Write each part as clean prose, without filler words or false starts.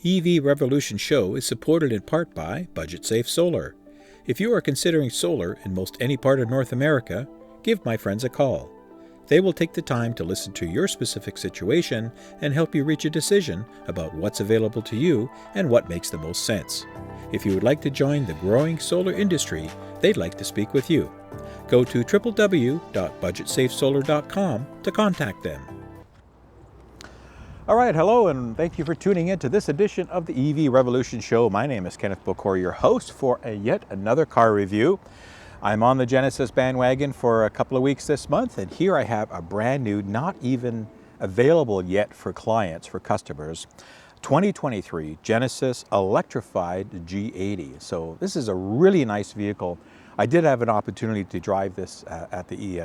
EV Revolution show is supported in part by Budget Safe Solar. If you are considering solar in most any part of North America, give my friends a call. They will take the time to listen to your specific situation and help you reach a decision about what's available to you and what makes the most sense. If you would like to join the growing solar industry, they'd like to speak with you. Go to www.budgetsafesolar.com to contact them. All right, hello, and thank you for tuning in to this edition of the EV Revolution show. My name is Kenneth Bokor, your host for yet another car review. I'm on the Genesis bandwagon for a couple of weeks this month, and here I have a brand new, not even available yet for clients, for customers, 2023 Genesis Electrified G80. So this is a really nice vehicle. I did have an opportunity to drive this at the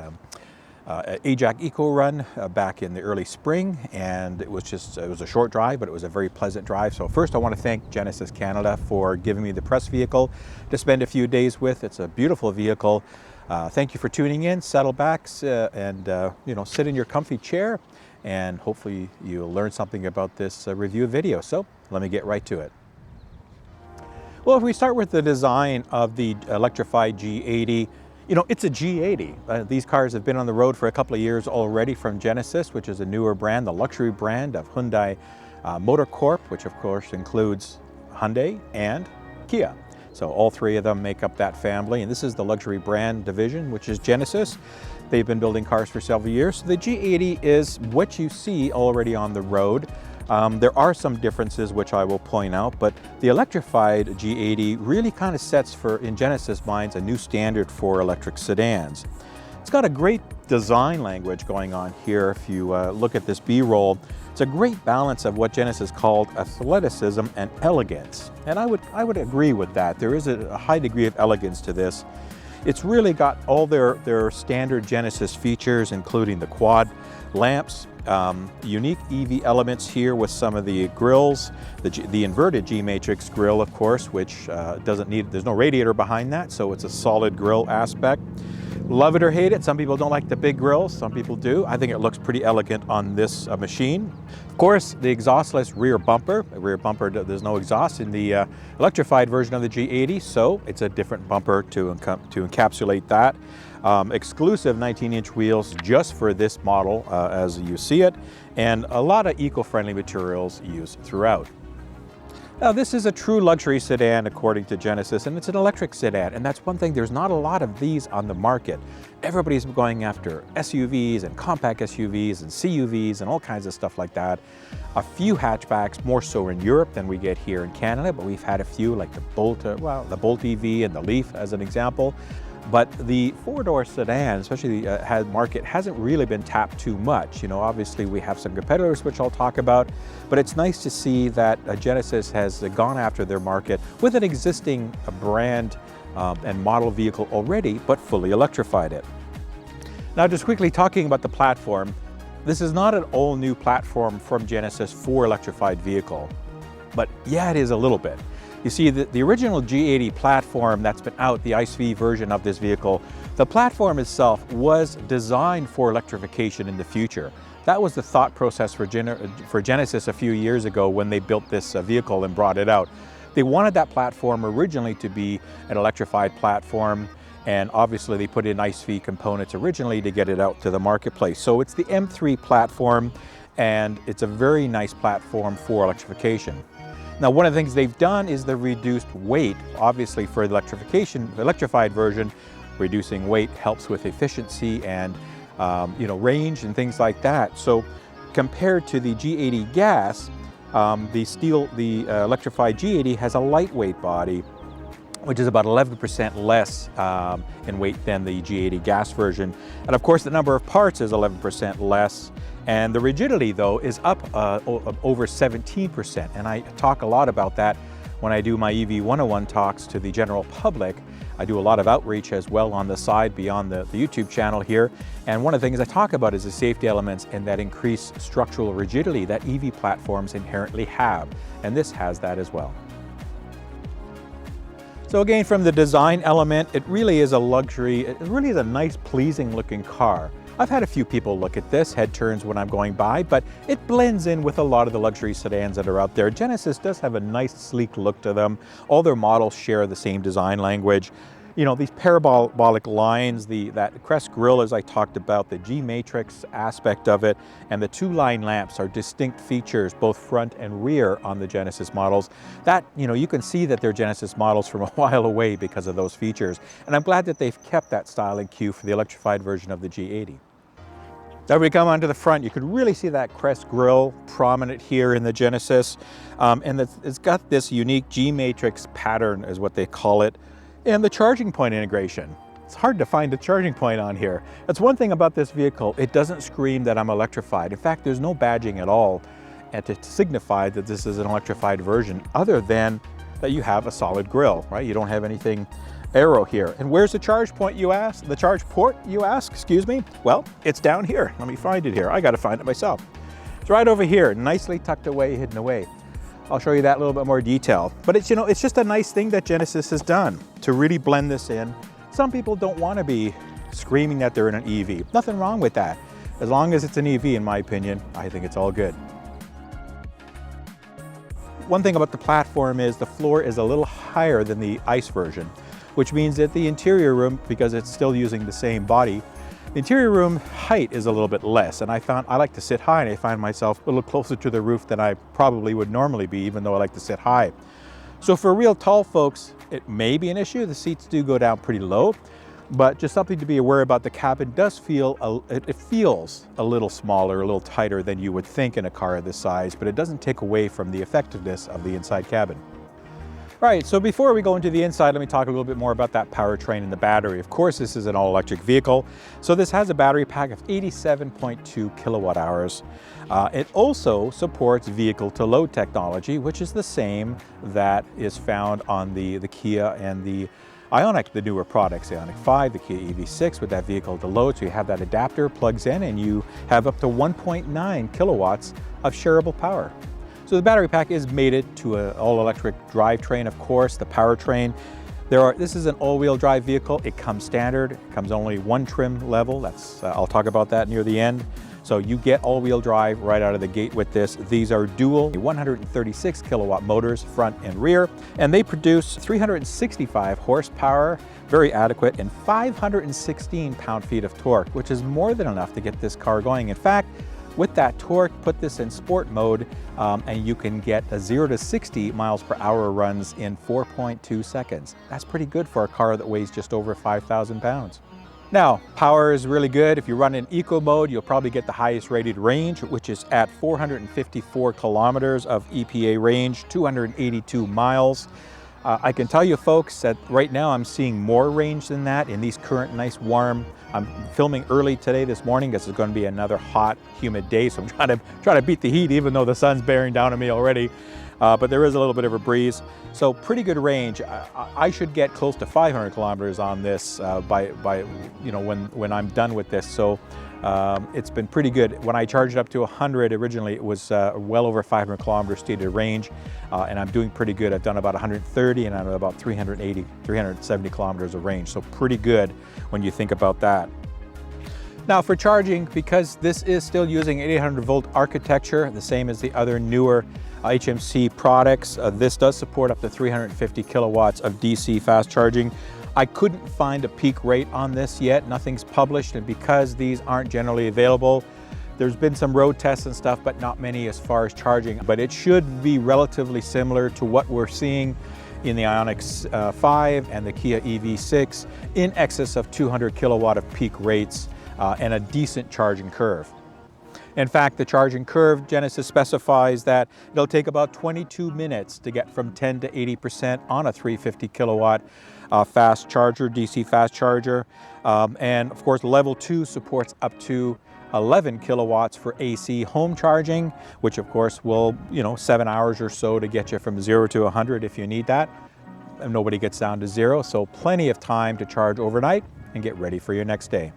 AJAC Eco Run back in the early spring, and it was a short drive, but it was a very pleasant drive. So first I want to thank Genesis Canada for giving me the press vehicle to spend a few days with. It's a beautiful vehicle. Thank you for tuning in. Settle back and sit in your comfy chair, and hopefully you'll learn something about this review video. So let me get right to it. Well, if we start with the design of the Electrified G80, it's a G80. These cars have been on the road for a couple of years already from Genesis, which is a newer brand, the luxury brand of Hyundai Motor Corp, which of course includes Hyundai and Kia. So all three of them make up that family, and this is the luxury brand division, which is Genesis. They've been building cars for several years. So the G80 is what you see already on the road. There are some differences which I will point out, but the electrified G80 really kind of sets in Genesis minds, a new standard for electric sedans. It's got a great design language going on here. If you look at this B-roll, it's a great balance of what Genesis called athleticism and elegance. And I would agree with that. There is a high degree of elegance to this. It's really got all their standard Genesis features, including the quad lamps, unique EV elements here with some of the grills, the inverted G-matrix grill, of course, which there's no radiator behind that, so it's a solid grill aspect. Love it or hate it, some people don't like the big grills, some people do. I think it looks pretty elegant on this machine. Of course, the exhaustless rear bumper. There's no exhaust in the electrified version of the G80, so it's a different bumper to encapsulate that. Exclusive 19-inch wheels just for this model as you see it, and a lot of eco-friendly materials used throughout. Now, this is a true luxury sedan according to Genesis, and it's an electric sedan, and that's one thing, there's not a lot of these on the market. Everybody's going after SUVs and compact SUVs and CUVs and all kinds of stuff like that. A few hatchbacks, more so in Europe than we get here in Canada, but we've had a few like the Bolt EV and the Leaf as an example. But the four-door sedan, especially the market, hasn't really been tapped too much. Obviously we have some competitors, which I'll talk about, but it's nice to see that Genesis has gone after their market with an existing brand and model vehicle already, but fully electrified it. Now, just quickly talking about the platform, this is not an all-new platform from Genesis for electrified vehicle, but yeah, it is a little bit. You see, the original G80 platform that's been out, the ICE version of this vehicle, the platform itself was designed for electrification in the future. That was the thought process for Genesis a few years ago when they built this vehicle and brought it out. They wanted that platform originally to be an electrified platform, and obviously they put in ICE components originally to get it out to the marketplace. So it's the M3 platform, and it's a very nice platform for electrification. Now, one of the things they've done is the reduced weight. Obviously, for the electrified version, reducing weight helps with efficiency and range and things like that. So, compared to the G80 gas, the electrified G80 has a lightweight body, which is about 11% less in weight than the G80 gas version. And of course, the number of parts is 11% less. And the rigidity, though, is up over 17%. And I talk a lot about that when I do my EV 101 talks to the general public. I do a lot of outreach as well on the side beyond the YouTube channel here. And one of the things I talk about is the safety elements and that increased structural rigidity that EV platforms inherently have. And this has that as well. So again, from the design element, it really is a luxury. It really is a nice, pleasing looking car. I've had a few people look at this, head turns when I'm going by, but it blends in with a lot of the luxury sedans that are out there. Genesis does have a nice sleek look to them. All their models share the same design language. You know, these parabolic lines, that crest grille as I talked about, the G matrix aspect of it, and the two-line lamps are distinct features, both front and rear on the Genesis models. That, you know, you can see that they're Genesis models from a while away because of those features. And I'm glad that they've kept that style and cue for the electrified version of the G80. Now we come onto the front, you can really see that crest grille prominent here in the Genesis. And it's got this unique G matrix pattern is what they call it. And the charging point integration. It's hard to find a charging point on here. That's one thing about this vehicle. It doesn't scream that I'm electrified. In fact, there's no badging at all to signify that this is an electrified version, other than that you have a solid grille, right? You don't have anything aero here. And where's the charge point, you ask? The charge port, you ask? Excuse me? Well, it's down here. Let me find it here. I got to find it myself. It's right over here, nicely tucked away, hidden away. I'll show you that in a little bit more detail. But it's, you know, it's just a nice thing that Genesis has done to really blend this in. Some people don't want to be screaming that they're in an EV. Nothing wrong with that. As long as it's an EV, in my opinion, I think it's all good. One thing about the platform is the floor is a little higher than the ICE version, which means that the interior room, because it's still using the same body, the interior room height is a little bit less, and I like to sit high, and I find myself a little closer to the roof than I probably would normally be, even though I like to sit high. So for real tall folks, it may be an issue. The seats do go down pretty low, but just something to be aware about. The cabin does feel, it feels a little smaller, a little tighter than you would think in a car of this size, but it doesn't take away from the effectiveness of the inside cabin. All right, so before we go into the inside, let me talk a little bit more about that powertrain and the battery. Of course, this is an all-electric vehicle, so this has a battery pack of 87.2 kilowatt hours. It also supports vehicle-to-load technology, which is the same that is found on the Kia and the Ioniq, the newer products, the Ioniq 5, the Kia EV6 with that vehicle-to-load. So you have that adapter, plugs in, and you have up to 1.9 kilowatts of shareable power. So the battery pack is mated to an all-electric drivetrain, of course, the Powertrain. This is an all-wheel drive vehicle. It comes standard. It comes only one trim level. I'll talk about that near the end. So you get all-wheel drive right out of the gate with this. These are dual 136 kilowatt motors, front and rear, and they produce 365 horsepower, very adequate, and 516 pound-feet of torque, which is more than enough to get this car going. In fact, with that torque, put this in sport mode, and you can get a 0 to 60 miles per hour runs in 4.2 seconds. That's pretty good for a car that weighs just over 5,000 pounds. Now, power is really good. If you run in eco mode, you'll probably get the highest rated range, which is at 454 kilometers of EPA range, 282 miles. I can tell you folks that right now I'm seeing more range than that in these current nice warm. I'm filming early today this morning because it's going to be another hot, humid day, so I'm trying to beat the heat even though the sun's bearing down on me already. But there is a little bit of a breeze, so pretty good range. I should get close to 500 kilometers on this by you know, when I'm done with this. So it's been pretty good. When I charged it up to 100 originally, it was well over 500 kilometers stated range, and I'm doing pretty good. I've done about 130 and I'm at about 380, 370 kilometers of range. So pretty good when you think about that. Now for charging, because this is still using 800 volt architecture, the same as the other newer HMC products, this does support up to 350 kilowatts of DC fast charging. I couldn't find a peak rate on this yet. Nothing's published, and because these aren't generally available, there's been some road tests and stuff, but not many as far as charging. But it should be relatively similar to what we're seeing in the Ioniq 5 and the Kia EV6, in excess of 200 kilowatt of peak rates and a decent charging curve. In fact, the charging curve, Genesis specifies that it'll take about 22 minutes to get from 10 to 80% on a 350 kilowatt fast charger, DC fast charger. And of course, level 2 supports up to 11 kilowatts for AC home charging, which of course will, 7 hours or so to get you from 0 to 100 if you need that. And nobody gets down to 0, so plenty of time to charge overnight and get ready for your next day.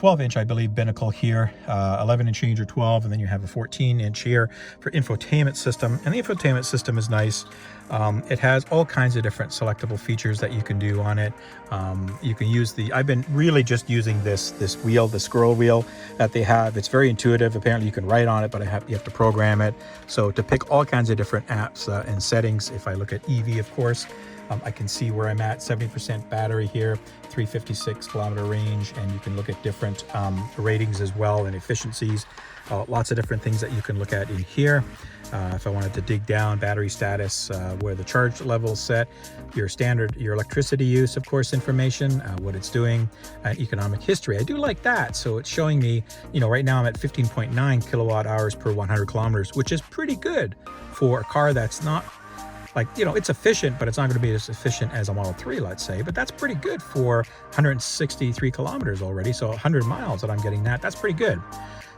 12-inch, I believe, binnacle here, 11-inch change or 12, and then you have a 14-inch here for infotainment system. And the infotainment system is nice. It has all kinds of different selectable features that you can do on it. You can use I've been really just using this wheel, the scroll wheel that they have. It's very intuitive. Apparently you can write on it, but you have to program it. So to pick all kinds of different apps and settings, if I look at EV, of course, I can see where I'm at, 70% battery here, 356 kilometer range, and you can look at different ratings as well and efficiencies. Lots of different things that you can look at in here. If I wanted to dig down, battery status, where the charge level is set, your electricity use, of course, information, what it's doing, and economic history. I do like that. So it's showing me, right now I'm at 15.9 kilowatt hours per 100 kilometers, which is pretty good for a car that's not it's efficient, but it's not going to be as efficient as a Model 3, let's say. But that's pretty good for 163 kilometers already. So 100 miles that I'm getting that's pretty good.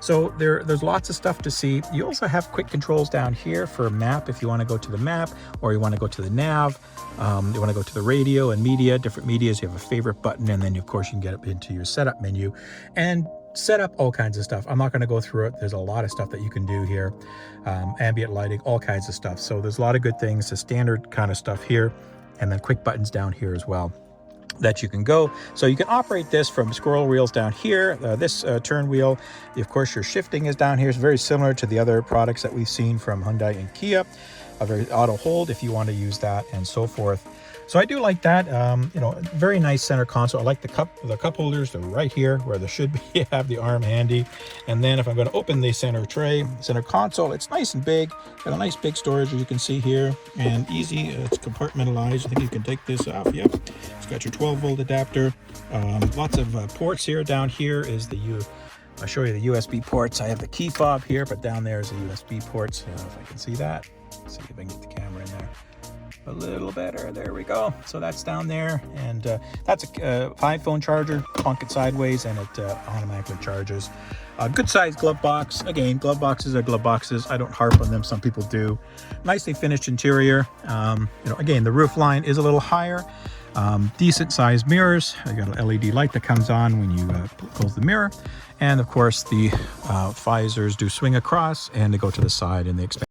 So there's lots of stuff to see. You also have quick controls down here for map if you want to go to the map, or you want to go to the nav. You want to go to the radio and media, different medias. You have a favorite button, and then of course you can get up into your setup menu and set up all kinds of stuff. I'm not going to go through it. There's a lot of stuff that you can do here. Ambient lighting, all kinds of stuff. So there's a lot of good things, the standard kind of stuff here, and then quick buttons down here as well that you can go. So you can operate this from scroll wheels down here. This turn wheel, of course, your shifting is down here. It's very similar to the other products that we've seen from Hyundai and Kia. A very auto hold if you want to use that, and so forth. So I do like that. Very nice center console. I like the cup holders. They're right here where they should be. Have the arm handy. And then if I'm going to open the center console, it's nice and big. Got a nice big storage, as you can see here, and easy. It's compartmentalized. I think you can take this off. Yep. It's got your 12-volt adapter. Lots of ports here. Down here is I'll show you the USB ports. I have the key fob here, but down there is the USB ports. If I can see that. Let's see if I can get the camera in there a little better. There we go. So that's down there, and that's a 5-phone charger. Plunk it sideways and it automatically charges. Good sized glove box. Again, glove boxes are glove boxes. I don't harp on them. Some people do. Nicely finished interior. Again, the roof line is a little higher. Decent sized mirrors. I got an LED light that comes on when you close the mirror, and of course the visors do swing across and they go to the side, and they expand.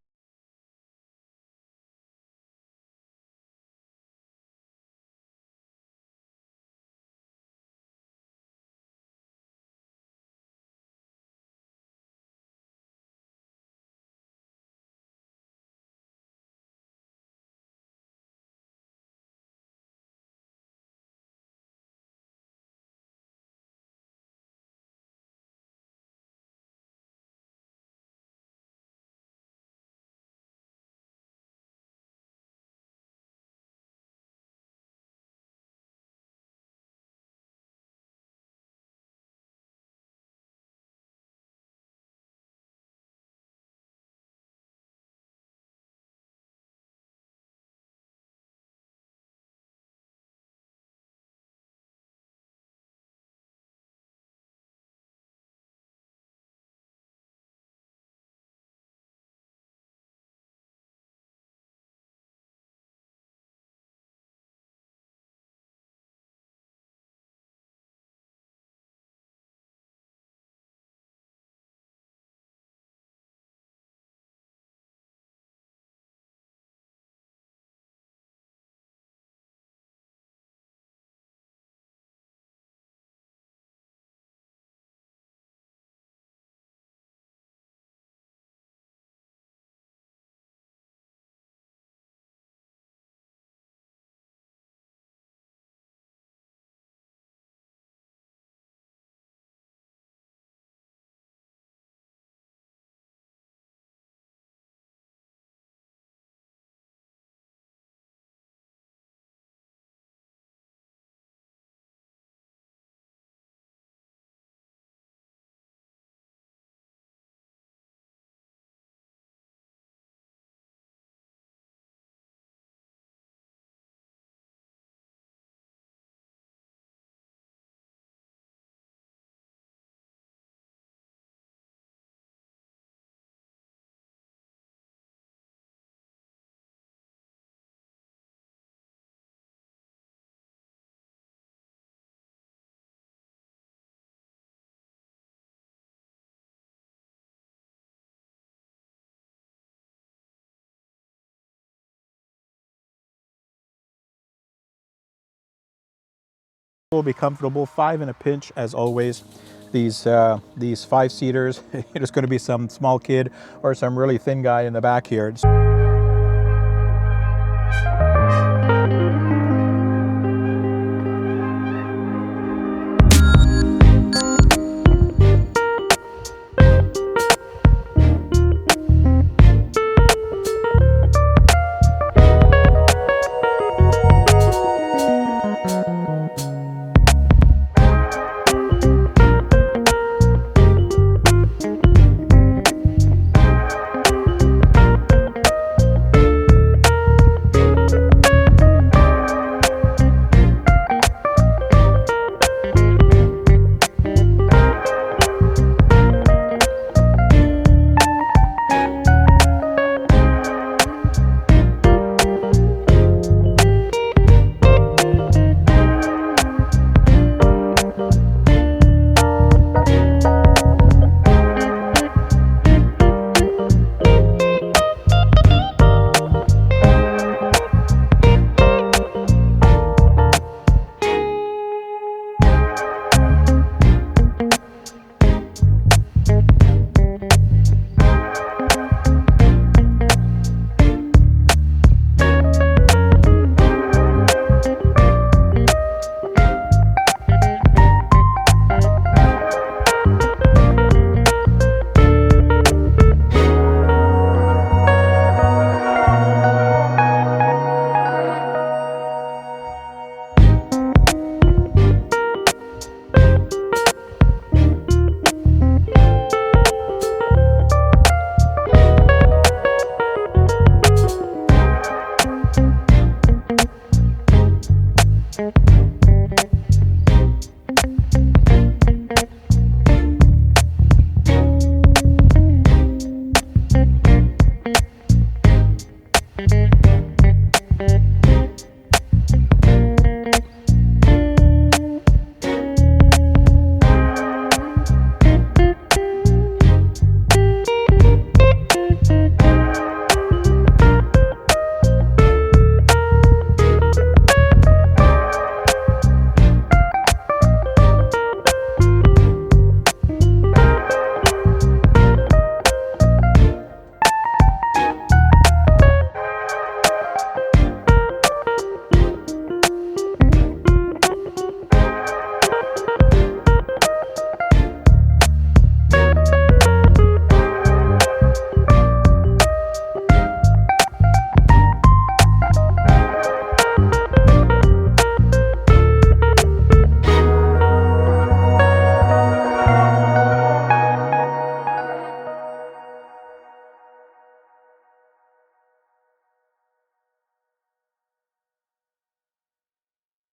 Will be comfortable, 5 in a pinch as always. These 5-seaters, there's going to be some small kid or some really thin guy in the back here.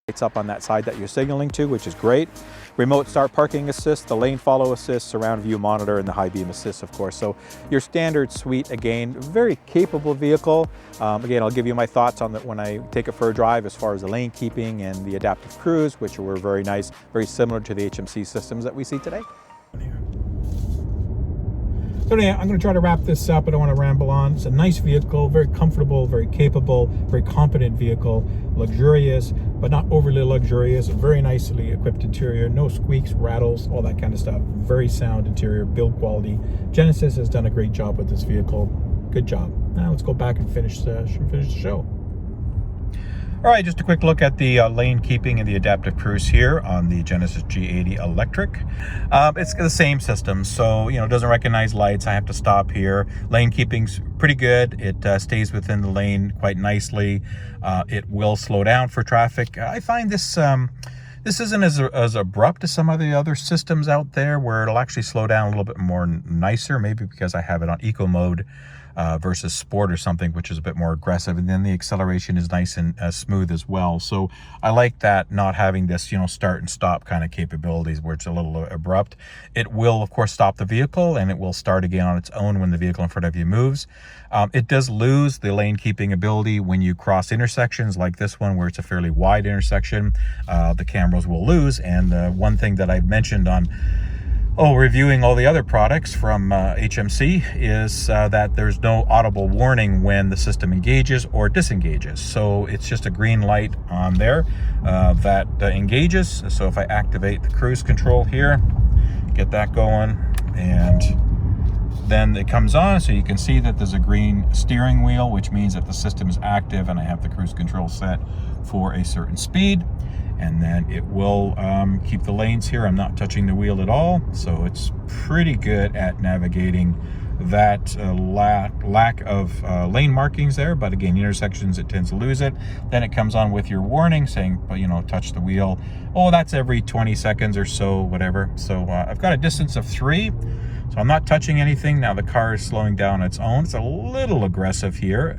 It's up on that side that you're signaling to, which is great. Remote start parking assist, the lane follow assist, surround view monitor, and the high beam assist, of course. So your standard suite, again, very capable vehicle. Again, I'll give you my thoughts on that when I take it for a drive as far as the lane keeping and the adaptive cruise, which were very nice, very similar to the HMC systems that we see today. So anyway, I'm going to try to wrap this up. I don't want to ramble on. It's a nice vehicle, very comfortable, very capable, very competent vehicle, luxurious, but not overly luxurious, a very nicely equipped interior, no squeaks, rattles, all that kind of stuff. Very sound interior, build quality. Genesis has done a great job with this vehicle. Good job. Now let's go back and finish the show. All right, just a quick look at the lane keeping and the adaptive cruise here on the Genesis G80 Electric. It's the same system, so it doesn't recognize lights. I have to stop here. Lane keeping's pretty good. It stays within the lane quite nicely. It will slow down for traffic. I find this this isn't as abrupt as some of the other systems out there, where it'll actually slow down a little bit more nicer, maybe because I have it on eco mode versus sport or something, which is a bit more aggressive, and then the acceleration is nice and smooth as well. So I like that, not having this start and stop kind of capabilities where it's a little abrupt. It will of course stop the vehicle, and it will start again on its own when the vehicle in front of you moves. It does lose the lane keeping ability when you cross intersections like this one, where it's a fairly wide intersection. The cameras will lose. And one thing that I mentioned on Oh, reviewing all the other products from HMC is that there's no audible warning when the system engages or disengages. So it's just a green light on there that engages. So if I activate the cruise control here, get that going, and then it comes on, so you can see that there's a green steering wheel, which means that the system is active and I have the cruise control set for a certain speed. And then it will keep the lanes here. I'm not touching the wheel at all, so it's pretty good at navigating that lack of lane markings there. But again, intersections, it tends to lose it. Then it comes on with your warning saying, you know, touch the wheel. Oh, that's every 20 seconds or so, whatever. So I've got a distance of 3. So I'm not touching anything. Now the car is slowing down on its own. It's a little aggressive here,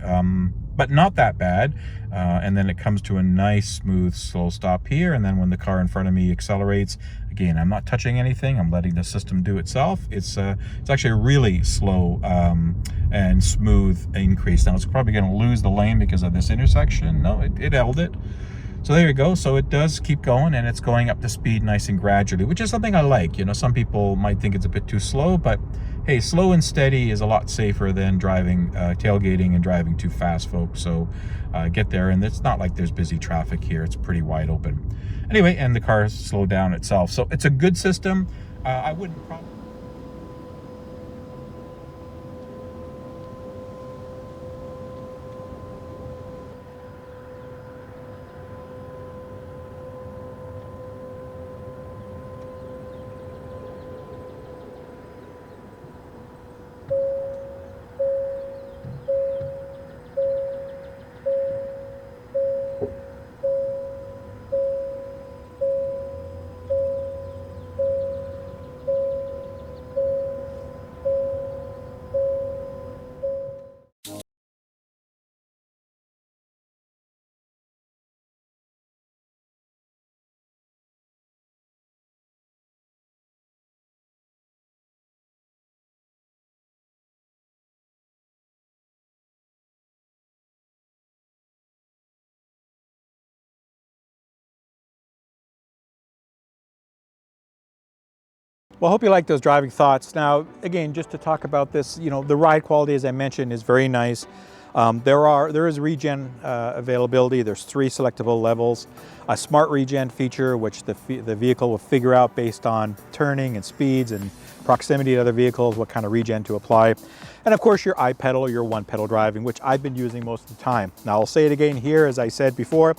but not that bad. And then it comes to a nice, smooth, slow stop here. And then when the car in front of me accelerates, again, I'm not touching anything. I'm letting the system do itself. It's actually a really slow and smooth increase. Now it's probably going to lose the lane because of this intersection. No, it held it. So there you go. So it does keep going, and it's going up to speed nice and gradually, which is something I like. You know, some people might think it's a bit too slow, but hey, slow and steady is a lot safer than driving, tailgating and driving too fast, folks. So get there, and it's not like there's busy traffic here. It's pretty wide open. Anyway, and the car slowed down itself. So it's a good system. I wouldn't probably... Well, I hope you like those driving thoughts. Now, again, just to talk about this, you know, the ride quality, as I mentioned, is very nice. There is regen availability. There's 3 selectable levels, a smart regen feature, which the vehicle will figure out based on turning and speeds and proximity to other vehicles, what kind of regen to apply. And of course, your iPedal or your one-pedal driving, which I've been using most of the time. Now, I'll say it again here, as I said before,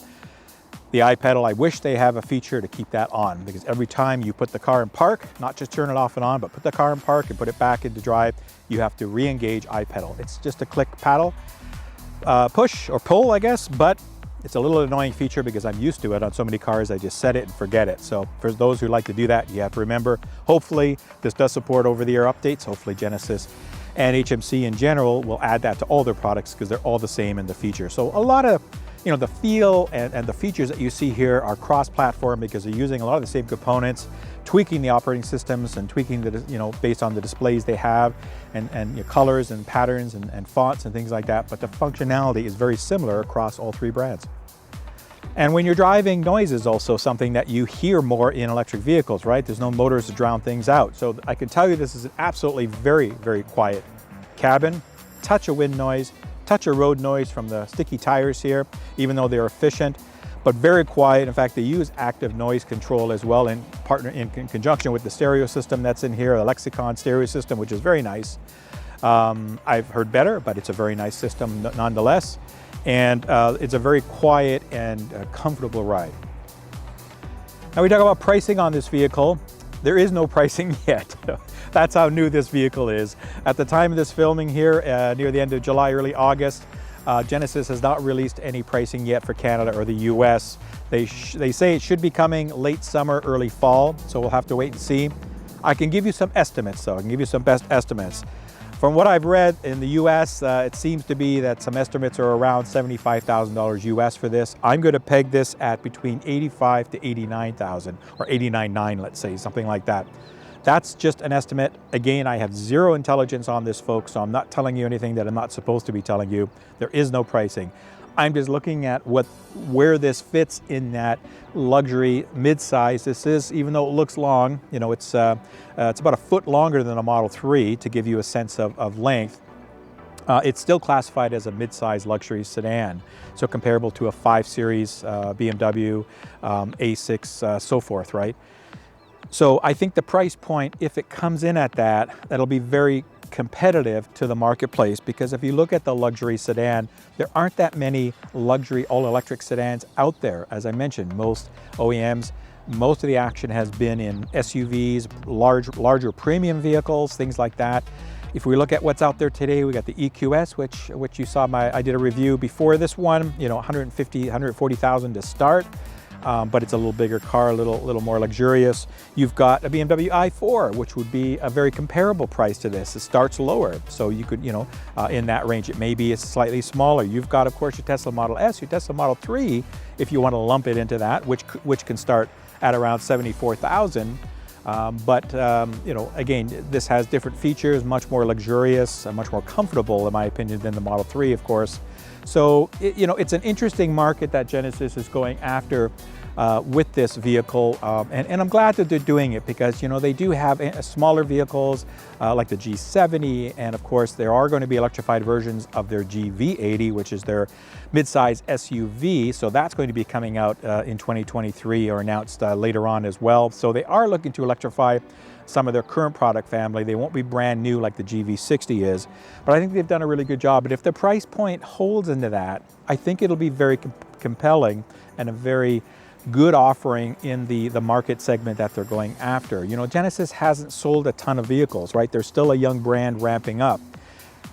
the iPedal, I wish they have a feature to keep that on, because every time you put the car in park, not just turn it off and on, but put the car in park and put it back into drive, you have to re-engage iPedal. It's just a click paddle, push or pull, I guess, but it's a little annoying feature because I'm used to it on so many cars. I just set it and forget it. So for those who like to do that, you have to remember, hopefully this does support over-the-air updates. Hopefully Genesis and HMC in general will add that to all their products, because they're all the same in the feature. So a lot of, you know, the feel and the features that you see here are cross-platform, because they're using a lot of the same components, tweaking the operating systems and tweaking the, you know, based on the displays they have, and you know, colors and patterns and fonts and things like that. But the functionality is very similar across all 3 brands. And when you're driving, noise is also something that you hear more in electric vehicles, right? There's no motors to drown things out. So I can tell you this is an absolutely very, very quiet cabin. Touch of wind noise, touch of road noise from the sticky tires here, even though they're efficient, but very quiet. In fact, they use active noise control as well in conjunction with the stereo system that's in here, the Lexicon stereo system, which is very nice. I've heard better, but it's a very nice system nonetheless. And it's a very quiet and comfortable ride. Now we talk about pricing on this vehicle. There is no pricing yet. That's how new this vehicle is. At the time of this filming here, near the end of July, early August, Genesis has not released any pricing yet for Canada or the US. They say it should be coming late summer, early fall, so we'll have to wait and see. I can give you some estimates though. I can give you some best estimates. From what I've read in the US, it seems to be that some estimates are around $75,000 US for this. I'm going to peg this at between $85,000 to $89,000, or $89,900, let's say, something like that. That's just an estimate. Again, I have zero intelligence on this, folks, so I'm not telling you anything that I'm not supposed to be telling you. There is no pricing. I'm just looking at where this fits in that luxury mid-size. This is, even though it looks long, you know, it's about a foot longer than a Model 3 to give you a sense of length. It's still classified as a mid-size luxury sedan, so comparable to a 5 Series BMW, A6, so forth, right? So I think the price point, if it comes in at that, that'll be very competitive to the marketplace, because if you look at the luxury sedan, there aren't that many luxury all-electric sedans out there. As I mentioned, most OEMs, most of the action has been in SUVs, larger premium vehicles, things like that. If we look at what's out there today, we got the EQS, which you saw I did a review before this one, you know, 140,000 to start. But it's a little bigger car, a little more luxurious. You've got a BMW i4, which would be a very comparable price to this. It starts lower, so you could, you know, in that range, it may be slightly smaller. You've got, of course, your Tesla Model S, your Tesla Model 3, if you want to lump it into that, which can start at around 74,000. You know, again, this has different features, much more luxurious and much more comfortable, in my opinion, than the Model 3, of course. So, you know, it's an interesting market that Genesis is going after with this vehicle, and I'm glad that they're doing it, because, you know, they do have smaller vehicles like the G70, and of course there are going to be electrified versions of their GV80, which is their mid-size SUV. So that's going to be coming out in 2023, or announced later on as well. So they are looking to electrify some of their current product family. They won't be brand new like the GV60 is, but I think they've done a really good job. And if the price point holds into that, I think it'll be very compelling and a very good offering in the market segment that they're going after. You know, Genesis hasn't sold a ton of vehicles, right? They're still a young brand ramping up.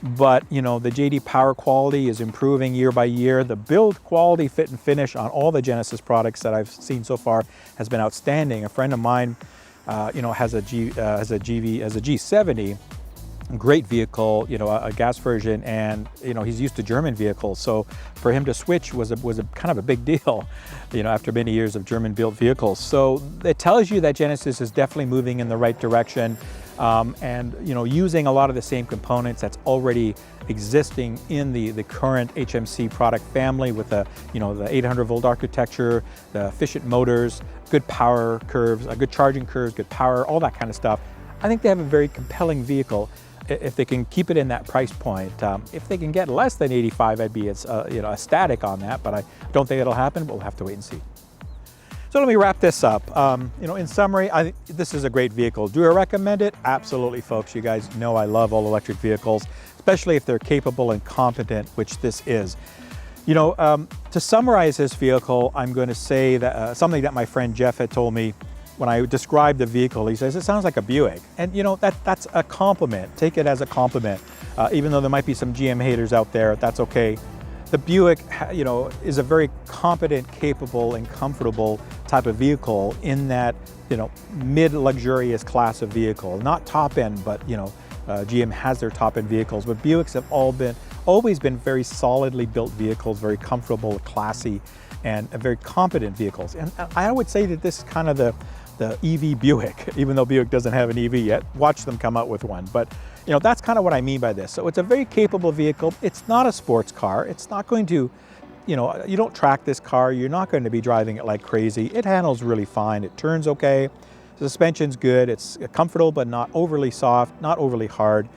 But, you know, the JD power quality is improving year by year. The build quality, fit and finish on all the Genesis products that I've seen so far has been outstanding. A friend of mine, you know, has a G70, great vehicle, you know, a gas version, and, you know, he's used to German vehicles. So for him to switch was a kind of a big deal, you know, after many years of German built vehicles. So it tells you that Genesis is definitely moving in the right direction. And, you know, using a lot of the same components that's already existing in the current HMC product family, with the, you know, the 800 volt architecture, the efficient motors, good power curves, good charging curves, good power, all that kind of stuff. I think they have a very compelling vehicle if they can keep it in that price point. If they can get less than 85, I'd be you know, ecstatic on that, but I don't think it'll happen, but we'll have to wait and see. So let me wrap this up. You know, in summary, I think this is a great vehicle. Do I recommend it? Absolutely, folks. You guys know I love all electric vehicles, especially if they're capable and competent, which this is. You know, to summarize this vehicle, I'm going to say that something that my friend Jeff had told me when I described the vehicle. He says, it sounds like a Buick. And, you know, that's a compliment. Take it as a compliment. Even though there might be some GM haters out there, that's okay. The Buick, you know, is a very competent, capable, and comfortable type of vehicle in that, you know, mid-luxurious class of vehicle. Not top end, but, you know, GM has their top end vehicles, but Buicks have always been very solidly built vehicles, very comfortable, classy, and very competent vehicles. And I would say that this is kind of the EV Buick, even though Buick doesn't have an EV yet. Watch them come out with one. But, you know, that's kind of what I mean by this. So it's a very capable vehicle. It's not a sports car. It's not going to, you know, you don't track this car. You're not going to be driving it like crazy. It handles really fine. It turns okay. The suspension's good. It's comfortable, but not overly soft, not overly hard.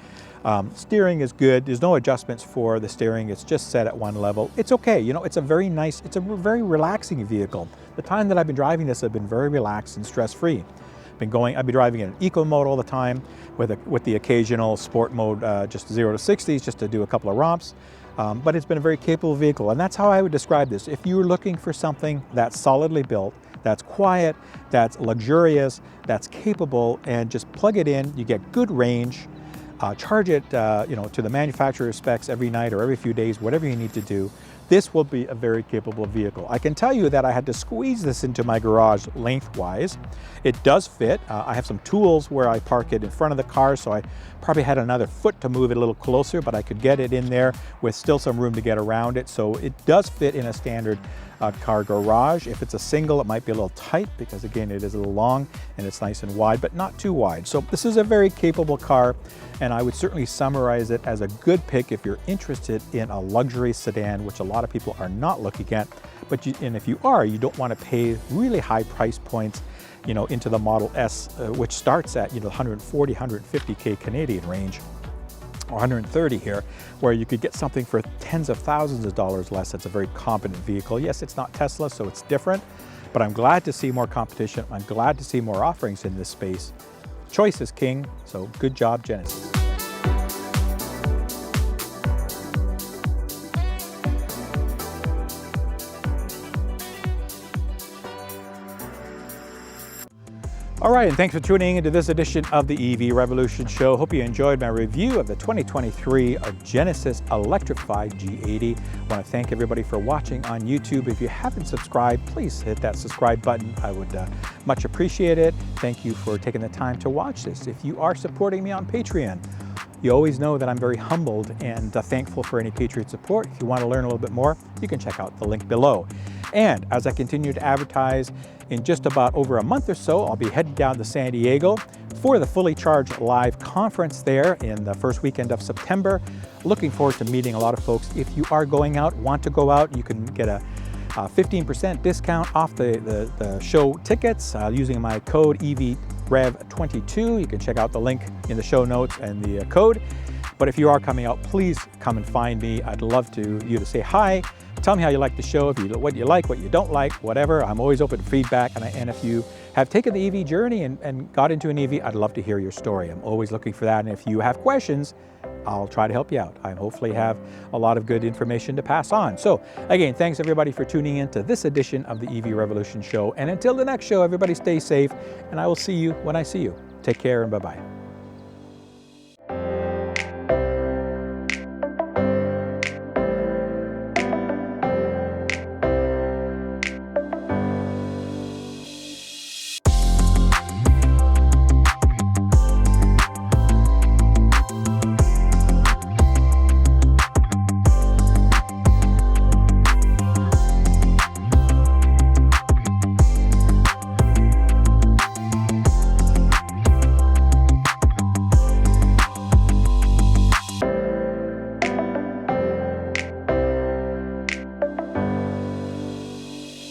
Steering is good. There's no adjustments for the steering. It's just set at one level. It's okay. You know, it's a very very relaxing vehicle. The time that I've been driving this, I've been very relaxed and stress-free. I've been driving it in eco mode all the time, with the occasional sport mode, just 0 to 60s, just to do a couple of romps. But it's been a very capable vehicle, and that's how I would describe this. If you're looking for something that's solidly built, that's quiet, that's luxurious, that's capable, and just plug it in, you get good range. Charge it, you know, to the manufacturer's specs every night or every few days, whatever you need to do. This will be a very capable vehicle. I can tell you that I had to squeeze this into my garage lengthwise. It does fit. I have some tools where I park it in front of the car, so I probably had another foot to move it a little closer, but I could get it in there with still some room to get around it. So it does fit in a standard car garage. If it's a single, it might be a little tight because again, it is a little long and it's nice and wide, but not too wide. So this is a very capable car, and I would certainly summarize it as a good pick if you're interested in a luxury sedan, which a lot of people are not looking at. But and if you are, you don't want to pay really high price points, you know, into the Model S, which starts at, you know, 140, 150K Canadian range, or 130 here, where you could get something for tens of thousands of dollars less. It's a very competent vehicle. Yes, it's not Tesla, so it's different, but I'm glad to see more competition. I'm glad to see more offerings in this space. Choice is king, so good job, Genesis. All right, and thanks for tuning into this edition of the EV Revolution Show. Hope you enjoyed my review of the 2023 Genesis Electrified G80. I want to thank everybody for watching on YouTube. If you haven't subscribed, please hit that subscribe button. I would much appreciate it. Thank you for taking the time to watch this. If you are supporting me on Patreon, you always know that I'm very humbled and thankful for any Patriot support. If you want to learn a little bit more, you can check out the link below. And as I continue to advertise, in just about over a month or so, I'll be heading down to San Diego for the Fully Charged Live conference there in the first weekend of September. Looking forward to meeting a lot of folks. If you are going out, want to go out, you can get a 15% discount off the show tickets using my code EVREV22. You can check out the link in the show notes and the code. But if you are coming out, please come and find me. I'd love you to say hi. Tell me how you like the show, what you like, what you don't like, whatever. I'm always open to feedback. And if you have taken the EV journey and got into an EV, I'd love to hear your story. I'm always looking for that. And if you have questions, I'll try to help you out. I hopefully have a lot of good information to pass on. So again, thanks everybody for tuning in to this edition of the EV Revolution Show. And until the next show, everybody stay safe, and I will see you when I see you. Take care and bye-bye.